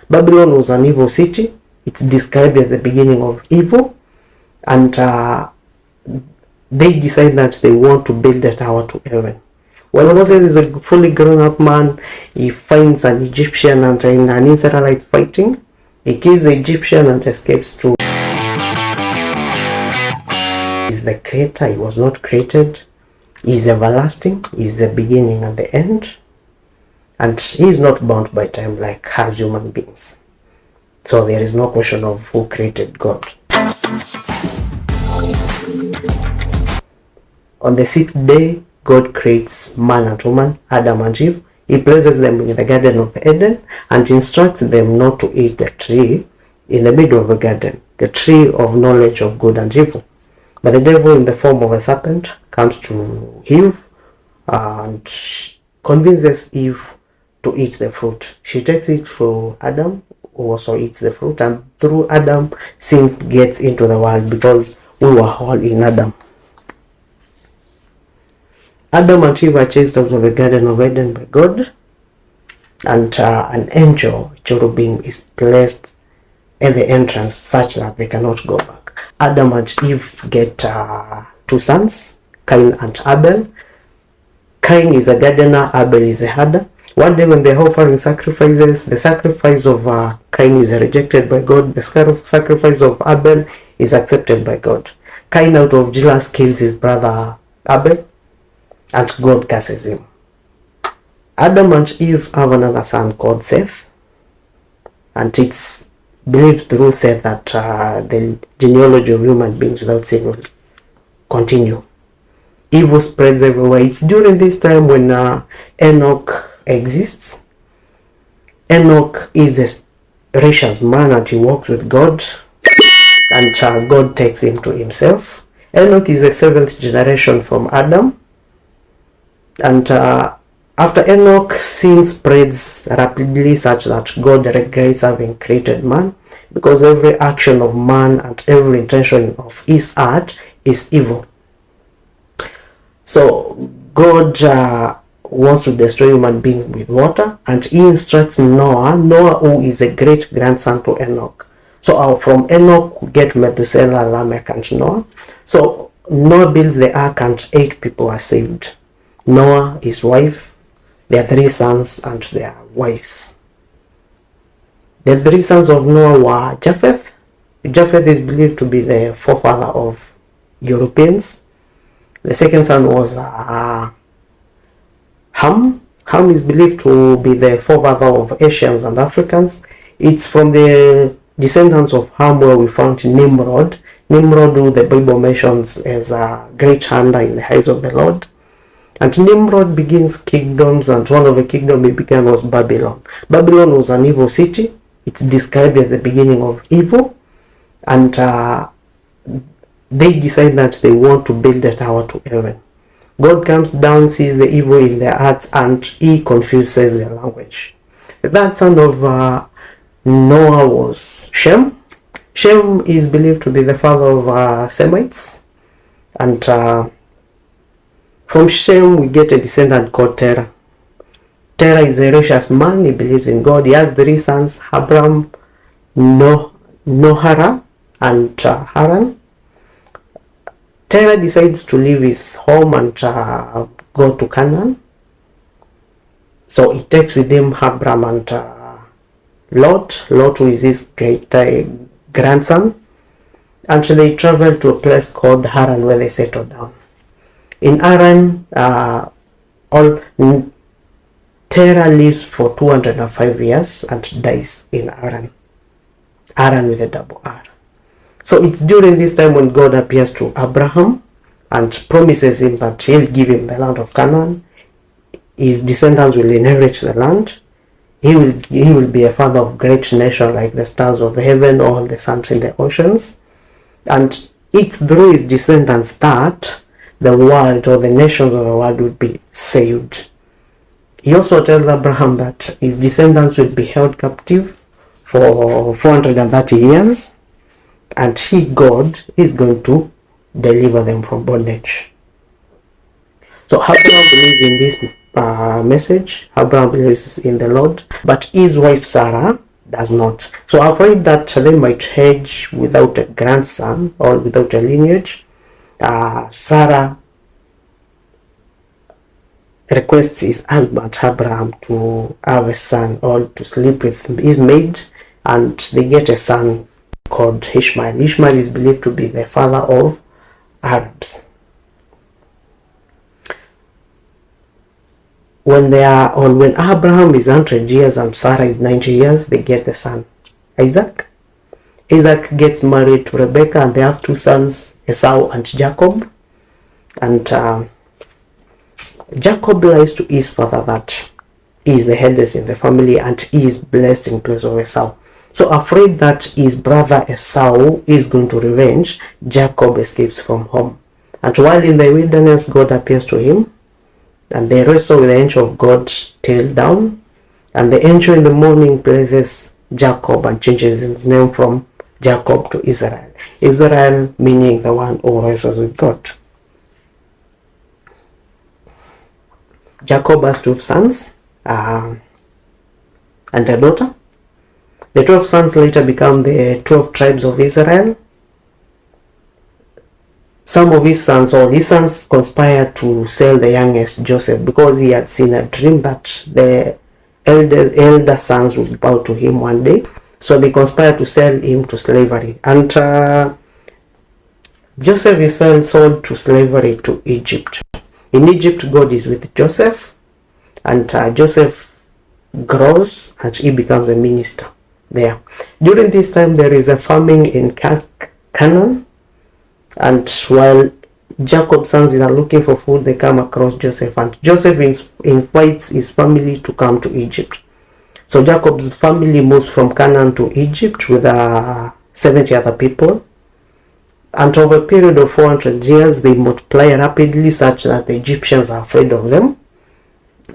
Babylon was an evil city. It's described as the beginning of evil, and they decide that they want to build a tower to heaven. When Moses is a fully grown up man, he finds an Egyptian and an Israelite fighting. He kills the Egyptian and escapes to. He is the creator. He was not created. He is everlasting. He is the beginning and the end. And he is not bound by time like us human beings. So there is no question of who created God. On the sixth day, God creates man and woman, Adam and Eve. He places them in the Garden of Eden and instructs them not to eat the tree in the middle of the garden, the tree of knowledge of good and evil. But the devil, in the form of a serpent, comes to Eve and convinces Eve to eat the fruit. She takes it for Adam, who also eats the fruit, and through Adam, sin gets into the world because we were all in Adam. Adam and Eve are chased out of the Garden of Eden by God, and an angel, cherubim, is placed at the entrance such that they cannot go back. Adam and Eve get two sons, Cain and Abel. Cain is a gardener, Abel is a herder. One day when they're offering sacrifices, the sacrifice of Cain is rejected by God. The sacrifice of Abel is accepted by God. Cain, out of jealousy, kills his brother Abel, and God curses him. Adam and Eve have another son called Seth, and it's believed through Seth that the genealogy of human beings without sin will continue. Evil spreads everywhere. It's during this time when Enoch exists. Enoch is a righteous man and he walks with God, and God takes him to himself. Enoch is the seventh generation from Adam, and after Enoch, sin spreads rapidly such that God regrets having created man, because every action of man and every intention of his heart is evil. So God wants to destroy human beings with water, and he instructs Noah, who is a great grandson to Enoch. So from Enoch we get Methuselah, Lamech, and Noah. So Noah builds the ark and 8 people are saved. Noah, his wife, their 3 sons, and their wives. The 3 sons of Noah were Japheth. Japheth is believed to be the forefather of Europeans. The second son was Ham. Ham is believed to be the forefather of Asians and Africans. It's from the descendants of Ham where we found Nimrod. Nimrod, who the Bible mentions as a great hunter in the eyes of the Lord. And Nimrod begins kingdoms, and one of the kingdoms he began was Babylon. Babylon was an evil city. It's described as the beginning of evil, and they decide that they want to build a tower to heaven. God comes down, sees the evil in their hearts, and he confuses their language. The third son of Noah was Shem. Shem is believed to be the father of Semites, and from Shem we get a descendant called Terah. Terah is a righteous man. He believes in God. He has 3 sons, Abram, Nohara, and Haran. Terah decides to leave his home and go to Canaan. So he takes with him Abram and Lot, who is his great grandson, and they travel to a place called Haran where they settle down. In Haran, Terah lives for 205 years and dies in Haran. Haran with a double R. So it's during this time when God appears to Abraham and promises him that he'll give him the land of Canaan. His descendants will inherit the land. He will be a father of great nation like the stars of heaven or the sands in the oceans. And it's through his descendants that the world or the nations of the world would be saved. He also tells Abraham that his descendants will be held captive for 430 years, and he, God, is going to deliver them from bondage. So Abraham believes in this message. Abraham believes in the Lord, but his wife Sarah does not. So afraid that they might age without a grandson or without a lineage, Sarah requests his husband Abraham to have a son or to sleep with his maid, and they get a son called Ishmael. Ishmael is believed to be the father of Arabs. When Abraham is 100 years and Sarah is 90 years, they get the son Isaac. Isaac gets married to Rebekah, and they have two sons, Esau and Jacob. And Jacob lies to his father that he is the headless in the family and he is blessed in place of Esau. So afraid that his brother Esau is going to revenge, Jacob escapes from home. And while in the wilderness, God appears to him, and they wrestle with the angel of God tail down, and the angel in the morning places Jacob and changes his name from Jacob to Israel. Israel meaning the one who wrestles with God. Jacob has 12 sons and a daughter. The 12 sons later become the 12 tribes of Israel. Some of his sons, or his sons, conspired to sell the youngest Joseph because he had seen a dream that the elder sons would bow to him one day. So they conspired to sell him to slavery. And Joseph is sold to slavery to Egypt. In Egypt, God is with Joseph, and Joseph grows and he becomes a minister there. During this time, there is a famine in Canaan, and while Jacob's sons are looking for food, they come across Joseph, and Joseph invites his family to come to Egypt. So Jacob's family moves from Canaan to Egypt with 70 other people. And over a period of 400 years, they multiply rapidly such that the Egyptians are afraid of them,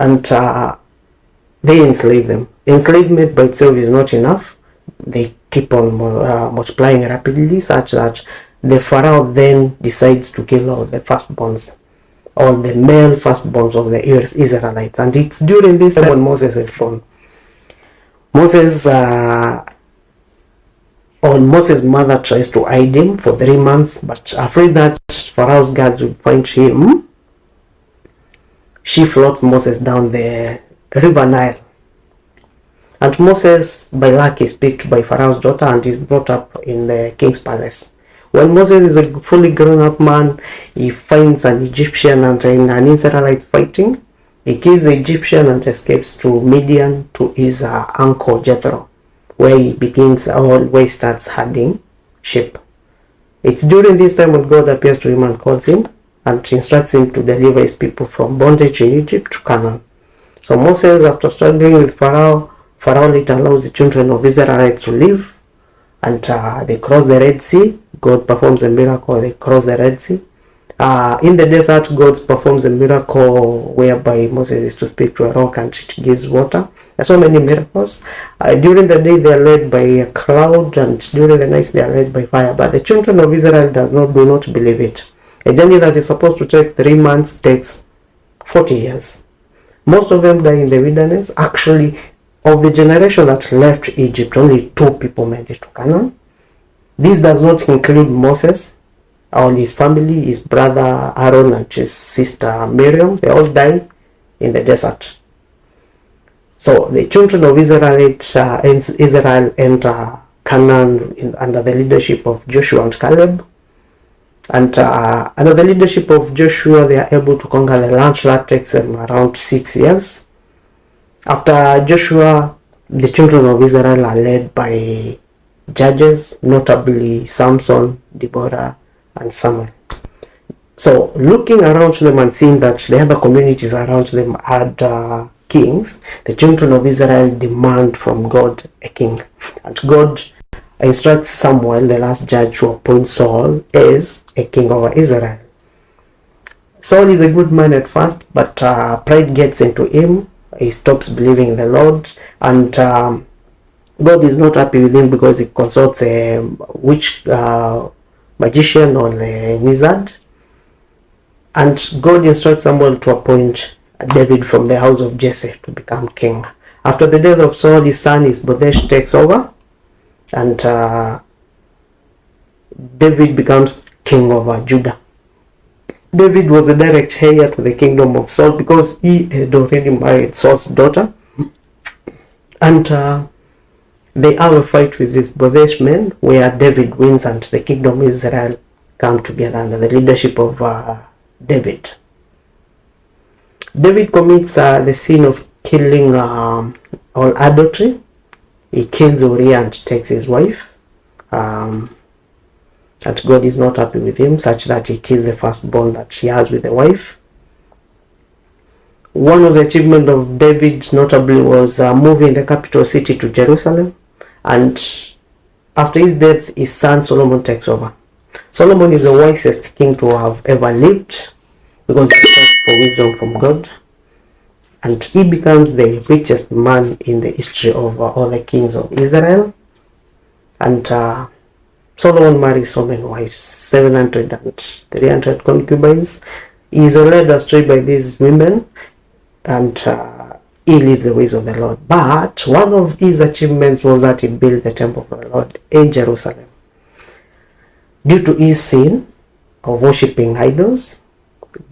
and they enslave them. Enslavement by itself is not enough. They keep on multiplying rapidly such that the Pharaoh then decides to kill all the firstborns, all the male firstborns of the Israelites. And it's during this time when Moses is born. Moses' mother tries to hide him for 3 months, but afraid that Pharaoh's guards will find him, she floats Moses down the river Nile. And Moses, by luck, is picked by Pharaoh's daughter and is brought up in the king's palace. When Moses is a fully grown-up man, he finds an Egyptian and an Israelite fighting. He kills the Egyptian and escapes to Midian to his uncle Jethro, where he starts herding sheep. It's during this time when God appears to him and calls him and instructs him to deliver his people from bondage in Egypt to Canaan. So Moses, after struggling with Pharaoh later allows the children of Israelites to live, and they cross the Red Sea. God performs a miracle, they cross the Red Sea. In the desert, God performs a miracle whereby Moses is to speak to a rock and it gives water. There's so many miracles. During the day, they are led by a cloud, and during the night, they are led by fire. But the children of Israel do not believe it. A journey that is supposed to take 3 months takes 40 years. Most of them die in the wilderness. Actually, of the generation that left Egypt, only 2 people made it to Canaan. This does not include Moses, all his family, his brother Aaron and his sister Miriam. They all died in the desert. So the children of Israel enter Canaan under the leadership of Joshua and Caleb. And under the leadership of Joshua, they are able to conquer the land. That takes them around 6 years. After Joshua, the children of Israel are led by judges, notably Samson, Deborah, and Samuel. So looking around them and seeing that the other communities around them had kings, the children of Israel demand from God a king. And God instructs Samuel, the last judge, to appoint Saul as a king over Israel. Saul is a good man at first, but pride gets into him. He stops believing in the Lord, and God is not happy with him because he consults a witch, magician, or a wizard. And God instructs Samuel to appoint David from the house of Jesse to become king. After the death of Saul, his son Isbodesh takes over, and David becomes king of Judah. David was a direct heir to the kingdom of Saul because he had already married Saul's daughter, and they have a fight with these Bodesh men where David wins and the kingdom of Israel come together under the leadership of David. David commits the sin of killing all adultery. He kills Uriah and takes his wife. And God is not happy with him, such that he kills the firstborn that he has with the wife. One of the achievements of David notably was moving the capital city to Jerusalem, and after his death, his son Solomon takes over. Solomon is the wisest king to have ever lived because he asked for wisdom from God, and he becomes the richest man in the history of all the kings of Israel. And Solomon marries so many wives, 700 and 300 concubines. He is led astray by these women, and he leads the ways of the Lord. But one of his achievements was that he built the temple for the Lord in Jerusalem. Due to his sin of worshipping idols,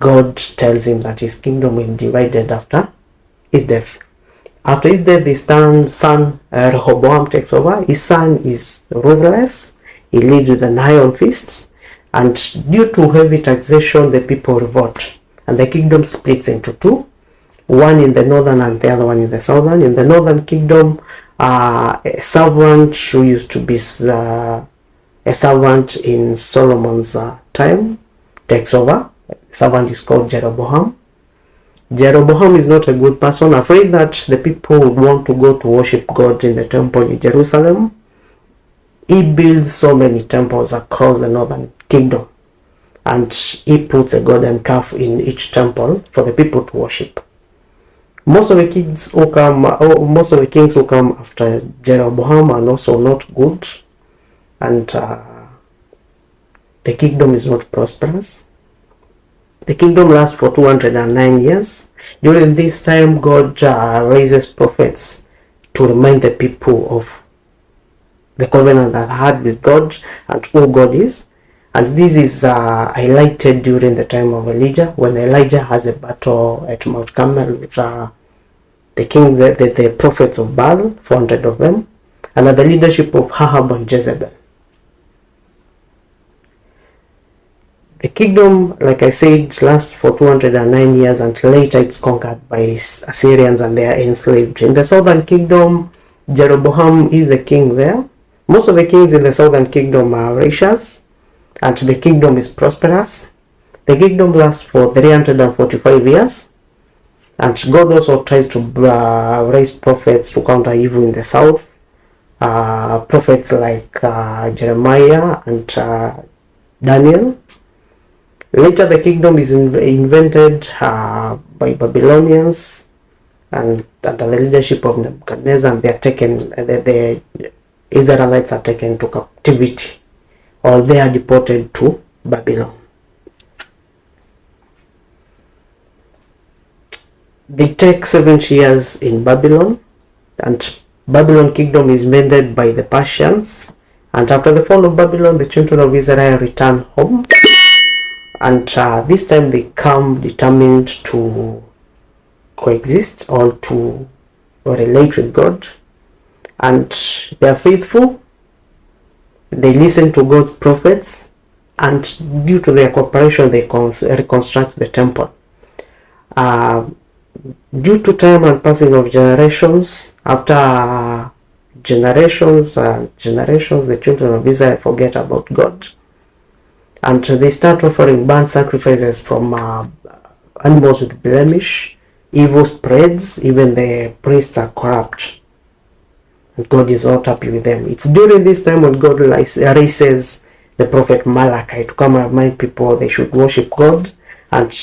God tells him that his kingdom will be divided after his death. After his death, his son Rehoboam takes over. His son is ruthless. He leads with an iron fist, and due to heavy taxation, the people revolt, and the kingdom splits into two, one in the northern and the other one in the southern. In the northern kingdom, a servant who used to be a servant in Solomon's time takes over. The servant is called Jeroboam. Jeroboam is not a good person, afraid that the people would want to go to worship God in the temple in Jerusalem. He builds so many temples across the northern kingdom, and he puts a golden calf in each temple for the people to worship. Most of the kings who come after Jeroboam are also not good, and the kingdom is not prosperous. The kingdom lasts for 209 years. During this time, God raises prophets to remind the people of the covenant that I had with God and who God is. And this is highlighted during the time of Elijah, when Elijah has a battle at Mount Carmel with the prophets of Baal, 400 of them, under the leadership of Ahab and Jezebel. The kingdom, like I said, lasts for 209 years, and later it's conquered by Assyrians and they are enslaved. In the southern kingdom, Jeroboam is the king there. Most of the kings in the southern kingdom are righteous, and the kingdom is prosperous. The kingdom lasts for 345 years, and God also tries to raise prophets to counter evil in the south. Prophets like Jeremiah and Daniel. Later, the kingdom is invented by Babylonians, and under the leadership of Nebuchadnezzar, and they are taken. The Israelites are taken to captivity, or they are deported to Babylon. They take 70 years in Babylon, and Babylon kingdom is invaded by the Persians. And after the fall of Babylon, the children of Israel return home, and this time they come determined to coexist or to relate with God, and they are faithful. They listen to God's prophets, and due to their cooperation, they reconstruct the temple. Due to time and passing of generations, after generations and generations, the children of Israel forget about God, and they start offering burnt sacrifices from animals with blemish. Evil spreads, even the priests are corrupt, and God is not happy with them. It's during this time when God raises the prophet Malachi to come and remind people they should worship God and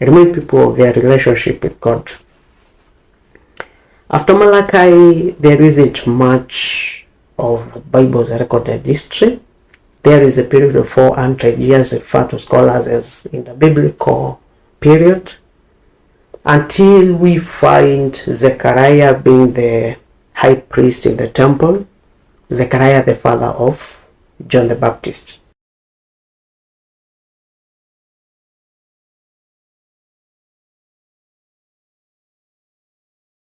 remind people of their relationship with God. After Malachi, there isn't much of Bible's recorded history. There is a period of 400 years referred to scholars as in the biblical period. until we find Zechariah being the high priest in the temple, Zechariah the father of John the Baptist.